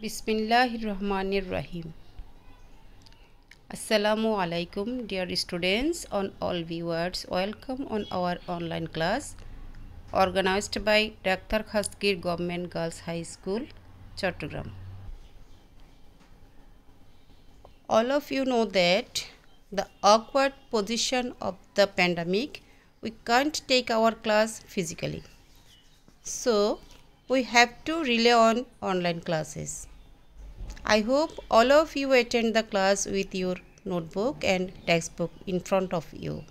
Bismillahirrahmanirrahim. Assalamu alaikum, dear students and all viewers. Welcome on our online class organized by Dr. Khastagir Govt Girls High School, Chattogram. All of you know that the awkward position of the pandemic, we can't take our class physically. So we have to rely on online classes. I hope all of you attend the class with your notebook and textbook in front of you.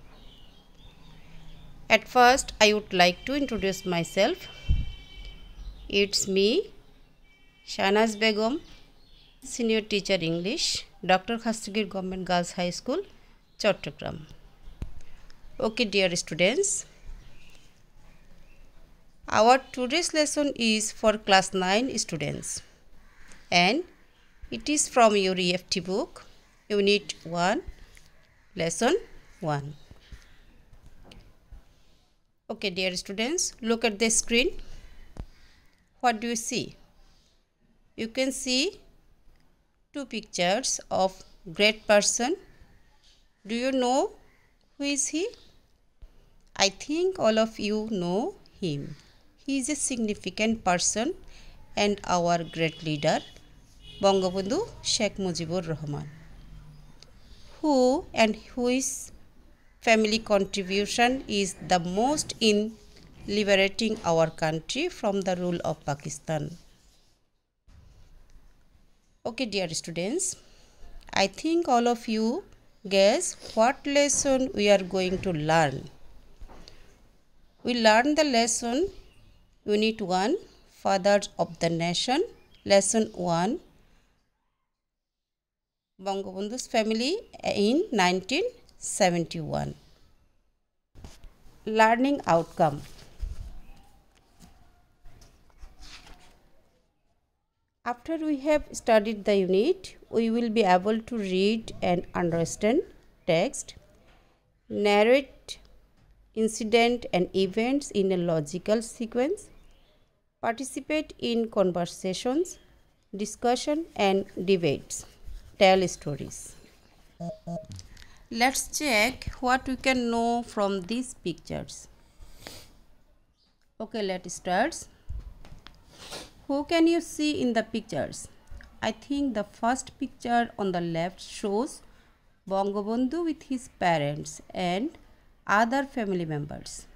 At first, I would like to introduce myself. It's me, Shahnaz Begum, Senior Teacher English, Dr. Khastagir Govt Girls High School, Chattogram. Okay, dear students. Our today's lesson is for class 9 students and it is from your EFT book, Unit 1, Lesson 1. Okay, dear students, look at the screen. What do you see? You can see two pictures of great person. Do you know who is he? I think all of you know him. He is a significant person and our great leader, Bangabandhu Sheikh Mujibur Rahman, who and whose family contribution is the most in liberating our country from the rule of Pakistan. Okay, dear students, I think all of you guess what lesson we are going to learn. We learn the lesson Unit 1, Fathers of the Nation, Lesson 1, Bangabandhu's family in 1971. Learning outcome. After we have studied the unit, we will be able to read and understand text, narrate incident and events in a logical sequence, participate in conversations, discussion and debates, tell stories. Let's check what we can know from these pictures. Okay, let's start. Who can you see in the pictures? I think the first picture on the left shows Bangabandhu with his parents and other family members.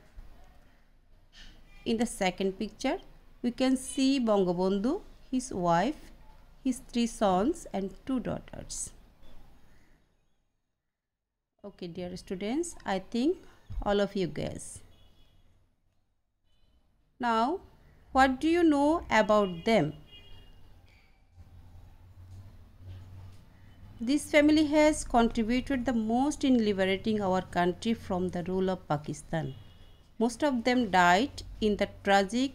In the second picture, we can see Bangabandhu, his wife, his 3 sons and 2 daughters. Okay, dear students, I think all of you guess. Now, what do you know about them? This family has contributed the most in liberating our country from the rule of Pakistan. Most of them died in the tragic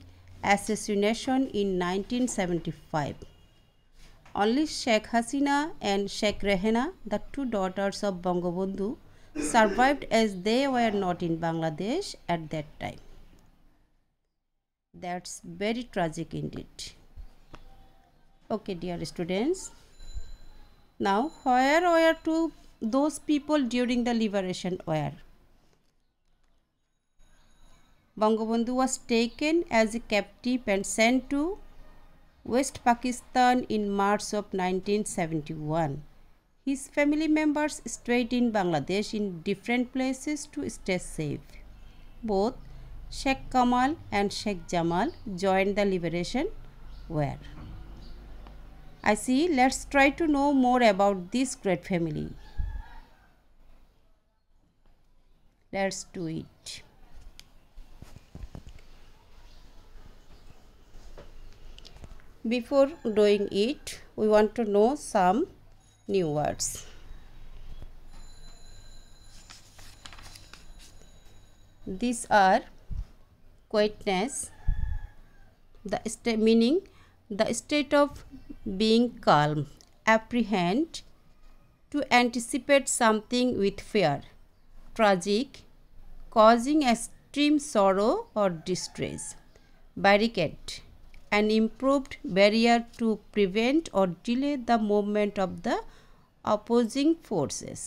assassination in 1975. Only Sheikh Hasina and Sheikh Rehana, the 2 daughters of Bangabandhu, survived as they were not in Bangladesh at that time. That's very tragic indeed. Okay, dear students. Now, where were those people during the liberation war? Bangabandhu was taken as a captive and sent to West Pakistan in March of 1971. His family members stayed in Bangladesh in different places to stay safe. Both Sheikh Kamal and Sheikh Jamal joined the liberation war. I see, let's try to know more about this great family. Let's do it. Before doing it, we want to know some new words. These are quietness, meaning the state of being calm, apprehend, to anticipate something with fear, tragic, causing extreme sorrow or distress, barricade, an improved barrier to prevent or delay the movement of the opposing forces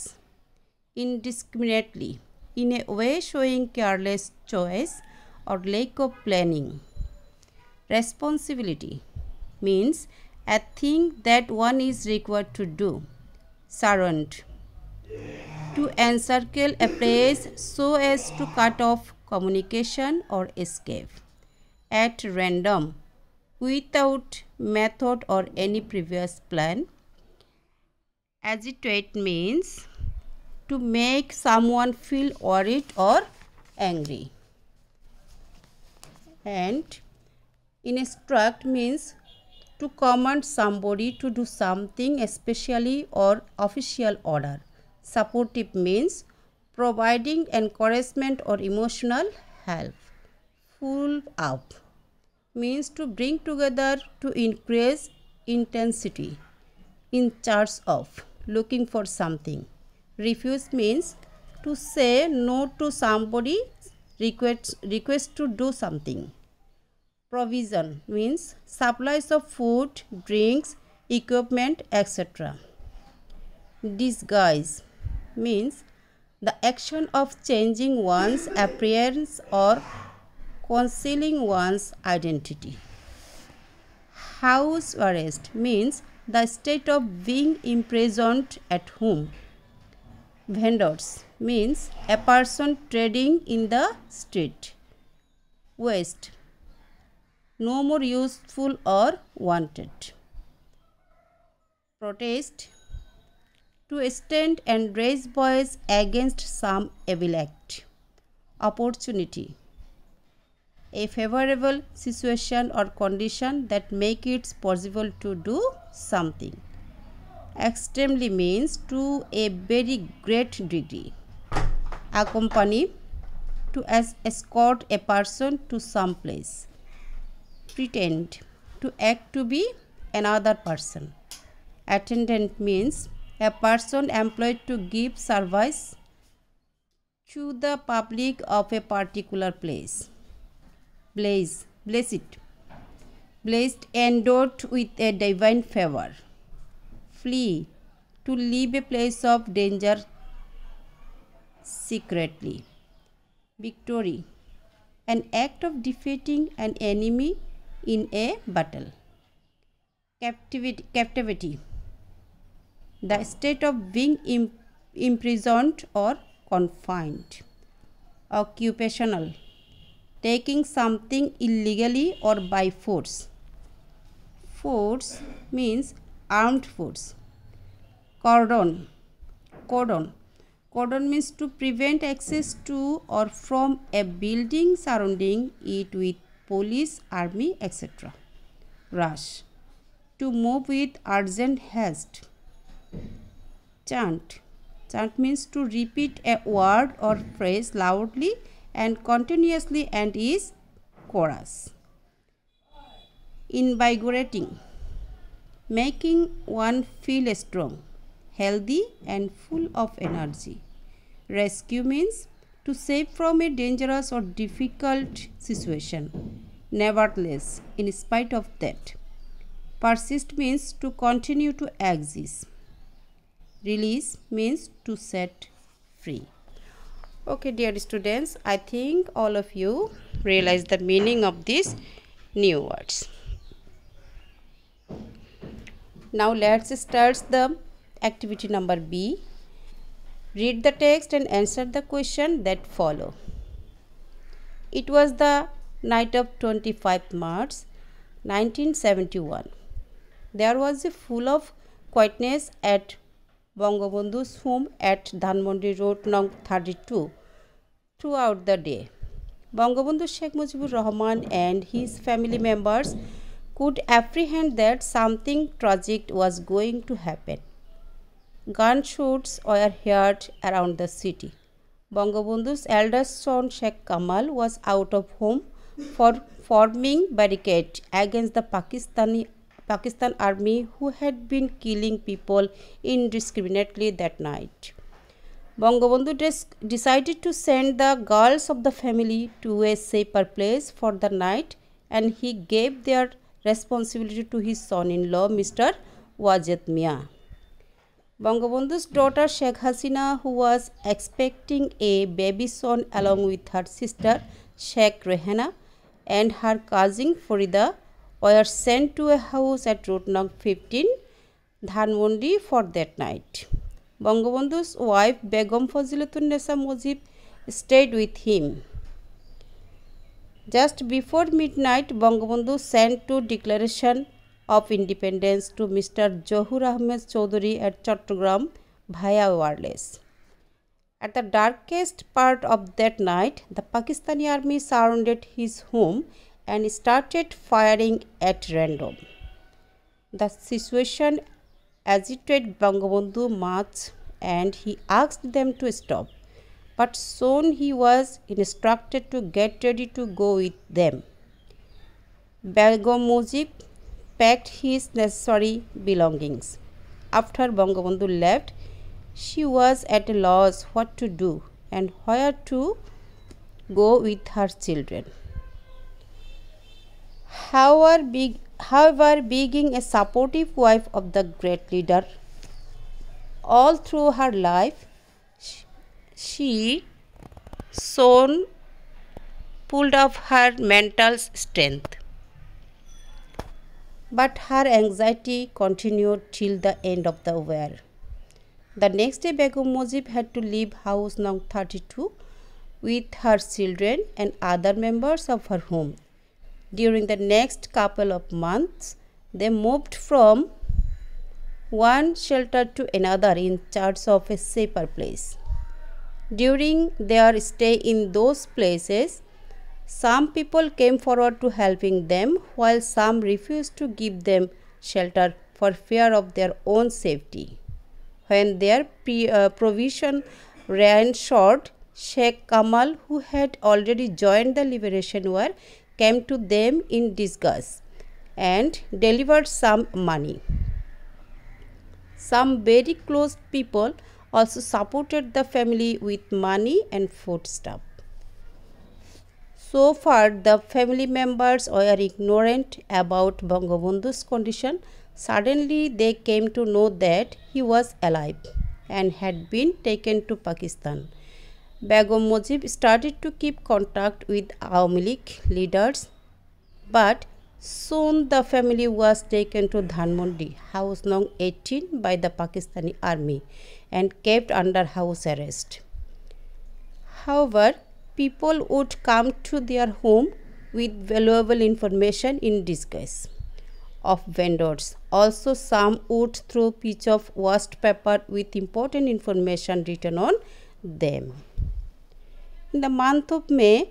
indiscriminately, in a way showing careless choice or lack of planning. Responsibility means a thing that one is required to do. Surround, to encircle a place so as to cut off communication or escape. At random, without method or any previous plan. Agitate means to make someone feel worried or angry. And instruct means to command somebody to do something, especially or official order. Supportive means providing encouragement or emotional help. Pull up means to bring together, to increase intensity. In charge of, looking for something. Refuse means to say no to somebody request to do something. Provision means supplies of food, drinks, equipment, etc. Disguise means the action of changing one's appearance or concealing one's identity. House arrest means the state of being imprisoned at home. Vendors means a person trading in the street. Waste, no more useful or wanted. Protest, to stand and raise voice against some evil act. Opportunity, a favorable situation or condition that make it possible to do something. Extremely means to a very great degree. Accompany, to escort a person to some place. Pretend, to act to be another person. Attendant means a person employed to give service to the public of a particular place. Blessed, endowed with a divine favor. Flee, to leave a place of danger secretly. Victory, an act of defeating an enemy in a battle. Captivity, the state of being imprisoned or confined. Occupational, taking something illegally or by force. Force means armed force. Cordon means to prevent access to or from a building surrounding it with police, army, etc. Rush, to move with urgent haste. Chant means to repeat a word or phrase loudly and continuously and is chorus. Invigorating, making one feel strong, healthy and full of energy. Rescue means to save from a dangerous or difficult situation. Nevertheless, in spite of that. Persist means to continue to exist. Release means to set free. Okay, dear students, I think all of you realize the meaning of these new words. Now let's start the activity number B. Read the text and answer the question that follow. It was the night of 25th March 1971. There was a full of quietness at Bangabandhu's home at Dhanmondi Road No. 32 throughout the day. Bangabandhu Sheikh Mujibur Rahman and his family members could apprehend that something tragic was going to happen. Gunshots were heard around the city. Bangabandhu's eldest son Sheikh Kamal was out of home for forming barricade against the Pakistan army who had been killing people indiscriminately that night. Bangabandhu decided to send the girls of the family to a safer place for the night, and he gave their responsibility to his son-in-law, Mr. Wajid Mia. Bangabandhu's daughter Sheikh Hasina, who was expecting a baby son along with her sister Sheikh Rehana and her cousin Farida, were sent to a house at Road No. 15, Dhanmondi for that night. Bangabandhu's wife Begum Fazilatun Nessa Mujib stayed with him. Just before midnight, Bangabandhu sent two declarations of independence to Mr. Johur Ahmed Chaudhary at Chattogram via wireless. At the darkest part of that night, the Pakistani army surrounded his home and started firing at random. The situation agitated Bangabandhu much and he asked them to stop, but soon he was instructed to get ready to go with them. Begum Mujib packed his necessary belongings. After Bangabandhu left, she was at a loss what to do and where to go with her children. However, being a supportive wife of the great leader, all through her life, she soon pulled off her mental strength. But her anxiety continued till the end of the war. The next day, Begum Mujib had to leave house No. 32 with her children and other members of her home. During the next couple of months, they moved from one shelter to another in search of a safer place. During their stay in those places, some people came forward to helping them, while some refused to give them shelter for fear of their own safety. When their provision ran short, Sheikh Kamal, who had already joined the Liberation War, came to them in disguise and delivered some money. Some very close people also supported the family with money and foodstuff. So far, the family members were ignorant about Bangabandhu's condition. Suddenly, they came to know that he was alive and had been taken to Pakistan. Begum Mujib started to keep contact with Awami League leaders, but soon the family was taken to Dhanmondi, house No. 18 by the Pakistani army and kept under house arrest. However, people would come to their home with valuable information in disguise of vendors. Also, some would throw piece of washed paper with important information written on them. In the month of May,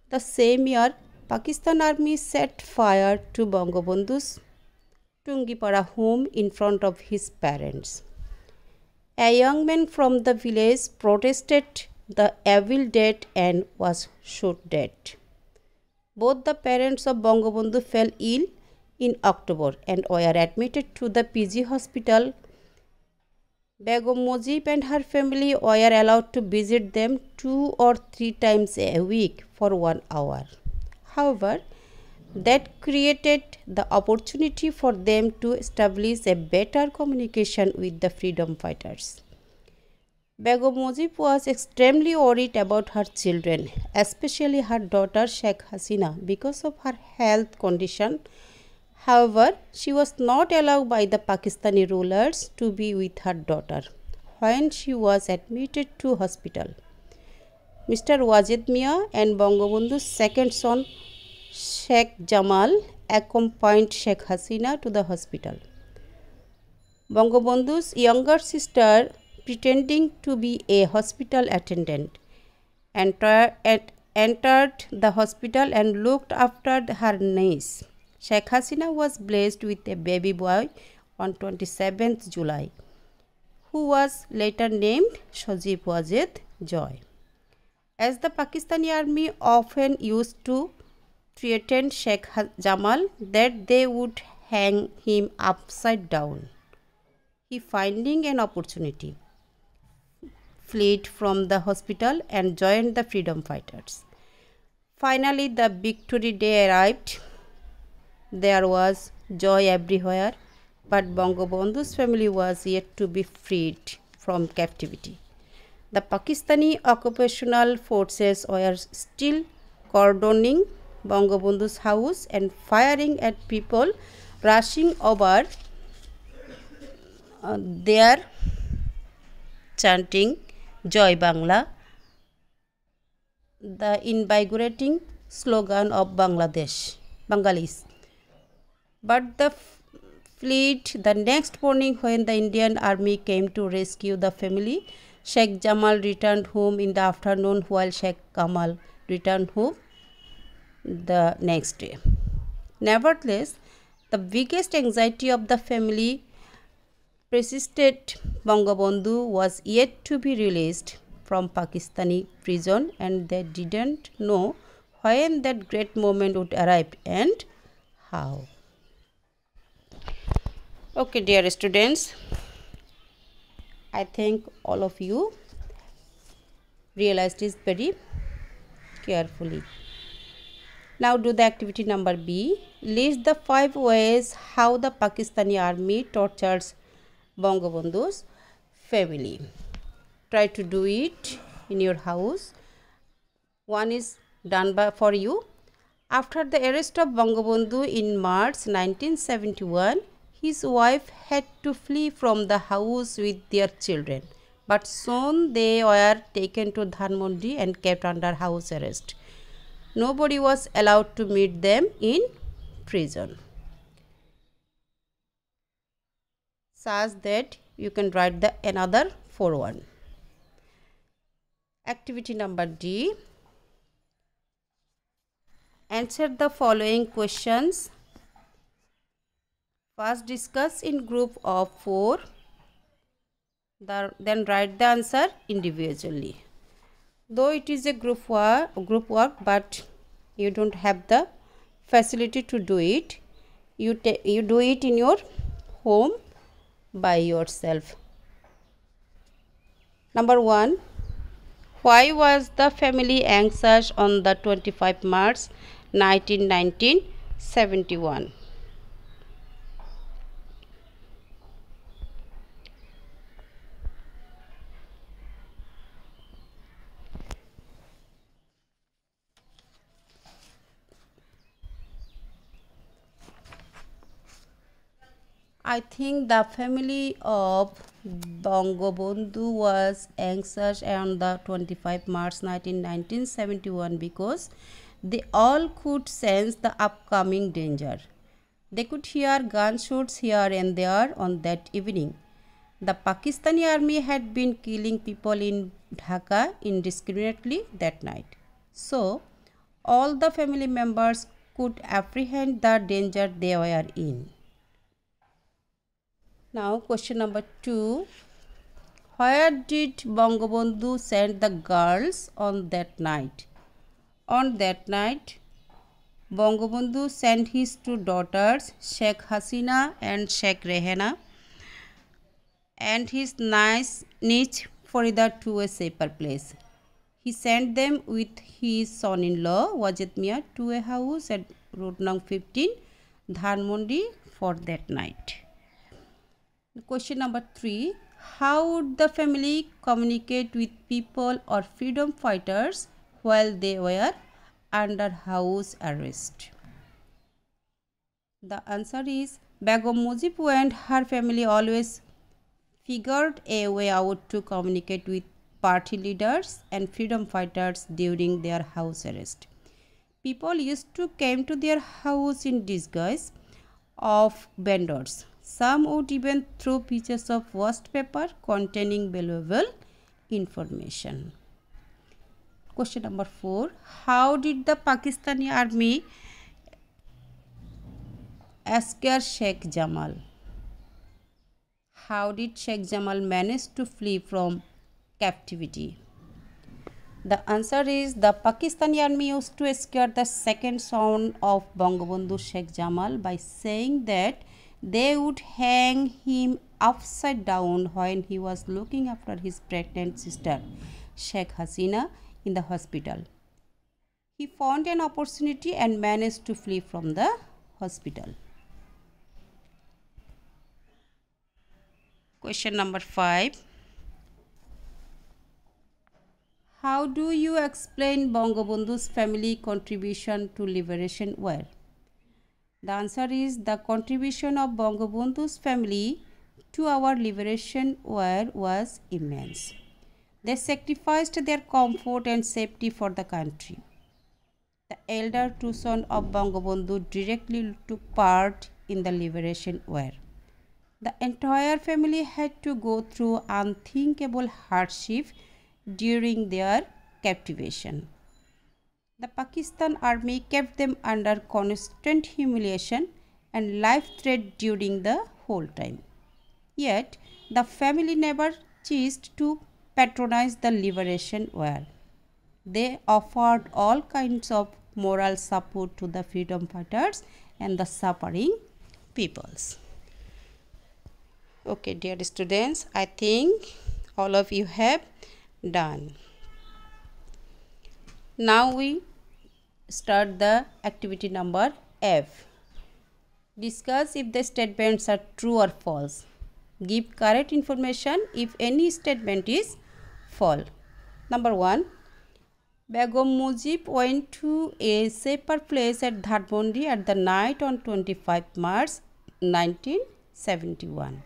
the same year, Pakistan army set fire to Bangabandhu's Tungipara home in front of his parents. A young man from the village protested the evil deed and was shot dead. Both the parents of Bangabandhu fell ill in October and were admitted to the PG hospital. Begum Mujib and her family were allowed to visit them 2 or 3 times a week for 1 hour. However, that created the opportunity for them to establish a better communication with the freedom fighters. Begum Mujib was extremely worried about her children, especially her daughter Sheikh Hasina, because of her health condition. However, she was not allowed by the Pakistani rulers to be with her daughter when she was admitted to hospital. Mr. Wajid Mia and Bangabandhu's second son Sheikh Jamal accompanied Sheikh Hasina to the hospital. Bangabandhu's younger sister, pretending to be a hospital attendant, entered the hospital and looked after her niece. Sheikh Hasina was blessed with a baby boy on 27th July, who was later named Shajib Wajid Joy. As the Pakistani army often used to threaten Sheikh Jamal that they would hang him upside down, he, finding an opportunity, fled from the hospital and joined the freedom fighters. Finally, the victory day arrived. there was joy everywhere, but Bangabandhu's family was yet to be freed from captivity. The Pakistani occupational forces were still cordoning Bangabandhu's house and firing at people rushing over there, chanting Joy Bangla, the invigorating slogan of Bengalis. But the fleet the next morning, when the Indian army came to rescue the family, Sheikh Jamal returned home in the afternoon, while Sheikh Kamal returned home the next day. Nevertheless, the biggest anxiety of the family persisted. Bangabandhu was yet to be released from Pakistani prison, and they didn't know when that great moment would arrive and how. Okay, dear students, I think all of you realized this very carefully. Now do the activity number B. List the 5 ways how the Pakistani army tortures Bangabandhu's family. Try to do it in your house. One is done for you. After the arrest of Bangabandhu in March 1971, his wife had to flee from the house with their children, but soon they were taken to Dhanmondi and kept under house arrest. Nobody was allowed to meet them in prison. Such that you can write the another 4-1. Activity number D. Answer the following questions. First discuss in group of 4. Then write the answer individually. Though it is a group work, but you don't have the facility to do it. You do it in your home by yourself. Number 1. Why was the family anxious on the 25 March 1971? I think the family of Bangabandhu was anxious on the 25 March 1971 because they all could sense the upcoming danger. They could hear gunshots here and there on that evening. The Pakistani army had been killing people in Dhaka indiscriminately that night. So, all the family members could apprehend the danger they were in. Now, question number 2. Where did Bangabandhu send the girls on that night? On that night, Bangabandhu sent his 2 daughters, Sheikh Hasina and Sheikh Rehana, and his niece Farida to a safer place. He sent them with his son-in-law, Wajid Mia, to a house at Road No. 15, Dhanmondi for that night. Question number 3. How would the family communicate with people or freedom fighters while they were under house arrest? The answer is Begum Mujibu and her family always figured a way out to communicate with party leaders and freedom fighters during their house arrest. People used to come to their house in disguise of vendors. Some would even throw pieces of waste paper containing valuable information. Question number 4. How did the Pakistani army scare Sheikh Jamal? How did Sheikh Jamal manage to flee from captivity? The answer is the Pakistani army used to scare the second son of Bangabandhu Sheikh Jamal by saying that they would hang him upside down when he was looking after his pregnant sister, Sheikh Hasina, in the hospital. He found an opportunity and managed to flee from the hospital. Question number 5. How do you explain Bangabandhu's family contribution to liberation war? The answer is the contribution of Bangabandhu's family to our liberation war was immense. They sacrificed their comfort and safety for the country. The elder two sons of Bangabandhu directly took part in the liberation war. The entire family had to go through unthinkable hardship during their captivation. The Pakistan army kept them under constant humiliation and life threat during the whole time. Yet, the family never ceased to patronize the liberation war. They offered all kinds of moral support to the freedom fighters and the suffering peoples. Okay, dear students, I think all of you have done. Now we start the activity number F. Discuss if the statements are true or false. Give correct information if any statement is false. Number 1. Begum Mujib went to a safer place at Dhanmondi at the night on 25 March 1971.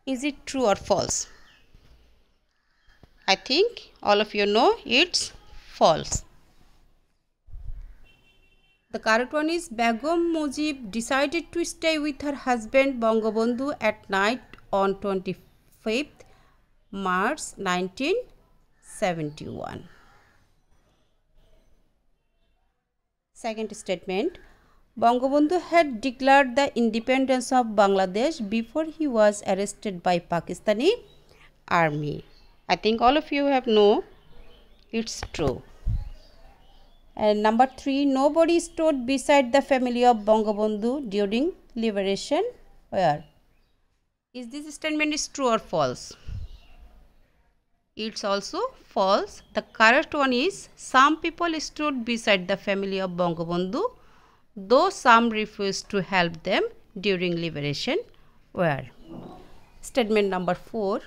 Is it true or false? I think all of you know it's false. The correct one is Begum Mujib decided to stay with her husband Bangabandhu at night on 25th March 1971. Second statement. Bangabandhu had declared the independence of Bangladesh before he was arrested by Pakistani army. I think all of you have know it's true. And number 3, nobody stood beside the family of Bangabandhu during liberation war. Is this statement is true or false? It's also false. The correct one is some people stood beside the family of Bangabandhu, though some refused to help them during liberation war. Statement number 4.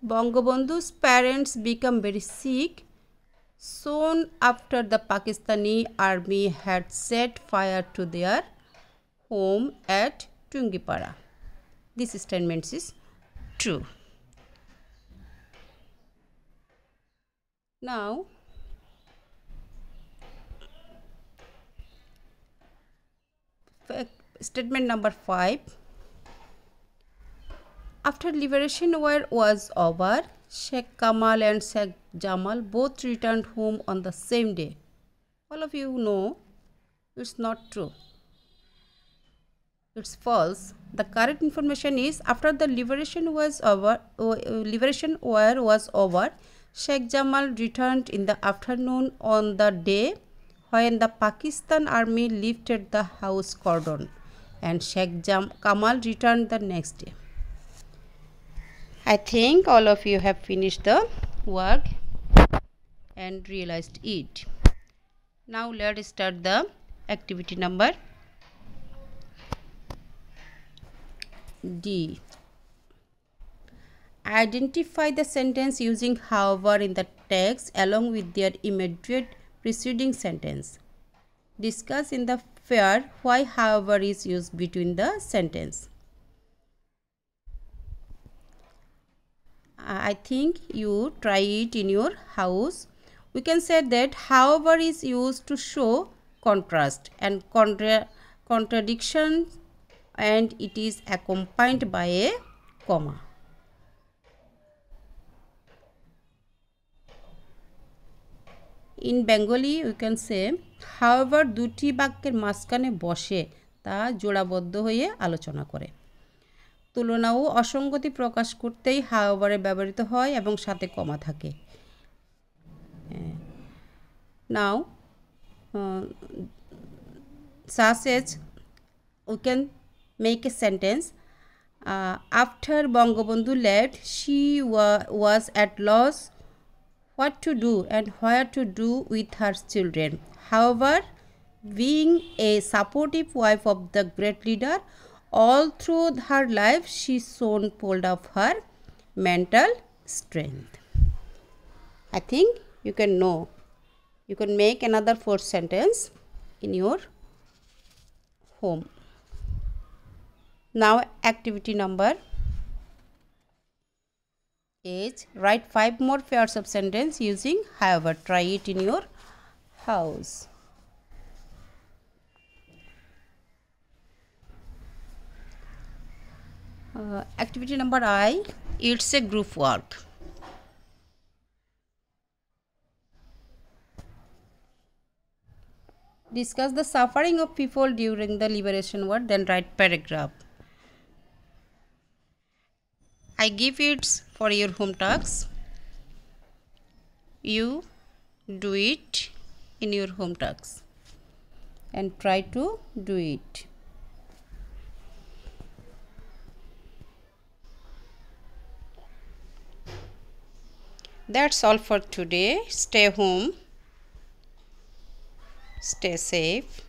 Bangabandhu's parents became very sick soon after the Pakistani army had set fire to their home at Tungipara. This statement is true. Now, statement number 5. After liberation war was over, Sheikh Kamal and Sheikh Jamal both returned home on the same day. All of you know it's not true. It's false. The correct information is after the liberation war was over, Sheikh Jamal returned in the afternoon on the day when the Pakistan army lifted the house cordon, and Sheikh Kamal returned the next day. I think all of you have finished the work and realized it. Now let's start the activity number D. Identify the sentence using however in the text along with their immediate preceding sentence. Discuss in the pair why however is used between the sentence. I think you try it in your house. We can say that however is used to show contrast and contradiction, and it is accompanied by a comma. In Bengali we can say however দুটি বাক্যের মাঝখানে বসে তা জোড়াবদ্ধ হয়ে আলোচনা করে। তুলনা ও অসঙ্গতি প্রকাশ করতেই however ব্যবহৃত হয় এবং সাথে কমা থাকে। Now such as we can make a sentence after Bangabandhu left, she was at loss what to do and where to do with her children. However, being a supportive wife of the great leader, all through her life she shone bold of her mental strength. I think you can know. You can make another 4th sentence in your home. Now activity number 8. Write 5 more pairs of sentence using however. Try it in your house. Activity number I. It's a group work. Discuss the suffering of people during the liberation war, then write paragraph. I give it for your home tasks. You do it in your home tasks and try to do it. That's all for today. Stay home. Stay safe.